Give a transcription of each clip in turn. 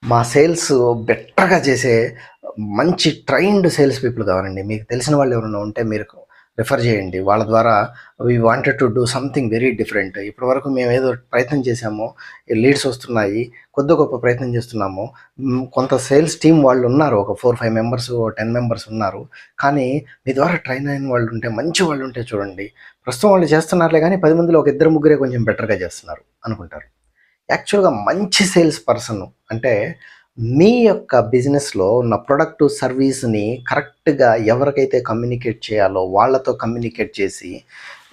మా సేల్స్ బెటర్‌గా చేసే మంచి ట్రైన్డ్ సేల్స్ పీపుల్ కావాలండి. మీకు తెలిసిన వాళ్ళు ఎవరైనా ఉంటే మీరు రిఫర్ చేయండి. వాళ్ళ ద్వారా we wanted to do something very different. ఇప్పటివరకు మేమేదో ప్రయత్నం చేశాము. లీడ్స్ వస్తున్నాయి. కొద్దో గొప్ప ప్రయత్నం చేస్తున్నాము. కొంత సేల్స్ టీమ్ వాళ్ళు ఉన్నారు. ఒక 4, 5 మెంబర్స్, 10 మెంబర్స్ ఉన్నారు. కానీ మీ ద్వారా ట్రైన్ అయిన వాళ్ళు ఉంటే, మంచి వాళ్ళు ఉంటే చూడండి. ప్రస్తుతం వాళ్ళు చేస్తున్నారులే కానీ 10 మందిలో ఒక ఇద్దరు ముగ్గురే కొంచెం బెటర్‌గా చేస్తున్నారు అనుకుంటారు. యాక్చువల్‌గా మంచి సేల్స్ పర్సన్ అంటే మీ యొక్క బిజినెస్‌లో ఉన్న ప్రొడక్ట్, సర్వీస్‌ని కరెక్ట్‌గా ఎవరికైతే కమ్యూనికేట్ చేయాలో వాళ్ళతో కమ్యూనికేట్ చేసి,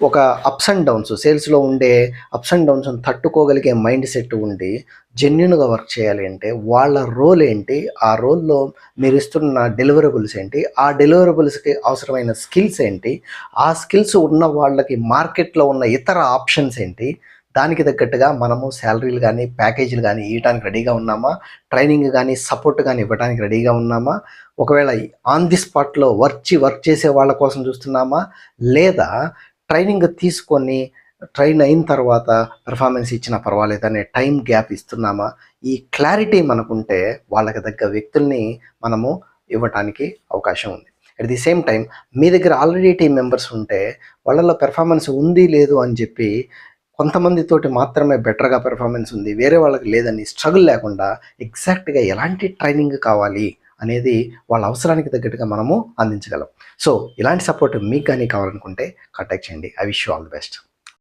ఒక అప్స్ అండ్ డౌన్స్ సేల్స్‌లో ఉండే అప్స్ అండ్ డౌన్స్‌ని తట్టుకోగలిగే మైండ్ సెట్ ఉండి, జెన్యూన్‌గా వర్క్ చేయాలి అంటే వాళ్ళ రోల్ ఏంటి? ఆ రోల్‌లో మీరిస్తున్న డెలివరబుల్స్ ఏంటి? ఆ డెలివరబుల్స్‌కి అవసరమైన స్కిల్స్ ఏంటి? ఆ స్కిల్స్ ఉన్న వాళ్ళకి మార్కెట్‌లో ఉన్న ఇతర ఆప్షన్స్ ఏంటి? దానికి తగ్గట్టుగా మనము శాలరీలు గానీ, ప్యాకేజీలు గానీ ఇయ్యటానికి రెడీగా ఉన్నామా? ట్రైనింగ్ గానీ, సపోర్ట్ గానీ ఇవ్వటానికి రెడీగా ఉన్నామా? ఒకవేళ ఆన్ ది స్పాట్‌లో వర్క్ చేసే వాళ్ళ కోసం చూస్తున్నామా? లేదా ట్రైనింగ్ తీసుకొని, ట్రైన్ అయిన తర్వాత పెర్ఫార్మెన్స్ ఇచ్చినా పర్వాలేదనే టైం గ్యాప్ ఇస్తున్నామా? ఈ క్లారిటీ మనకుంటే వాళ్ళకి తగ్గ వ్యక్తుల్ని మనము ఇవ్వటానికి అవకాశం ఉంది. అట్ ది సేమ్ టైమ్ మీ దగ్గర ఆల్రెడీ టీమ్ మెంబర్స్ ఉంటే వాళ్ళలో పెర్ఫార్మెన్స్ ఉంది, లేదు అని చెప్పి కొంతమందితోటి మాత్రమే బెటర్‌గా పెర్ఫార్మెన్స్ ఉంది. వేరే వాళ్ళకి లేదని స్ట్రగుల్ లేకుండా ఎగ్జాక్ట్‌గా ఎలాంటి ట్రైనింగ్ కావాలి అనేది వాళ్ళ అవసరానికి తగ్గట్టుగా మనము అందించగలం. సో, ఇలాంటి సపోర్ట్ మీకు గాని కావాలనుకుంటే కాంటాక్ట్ చేయండి. I wish you all the best.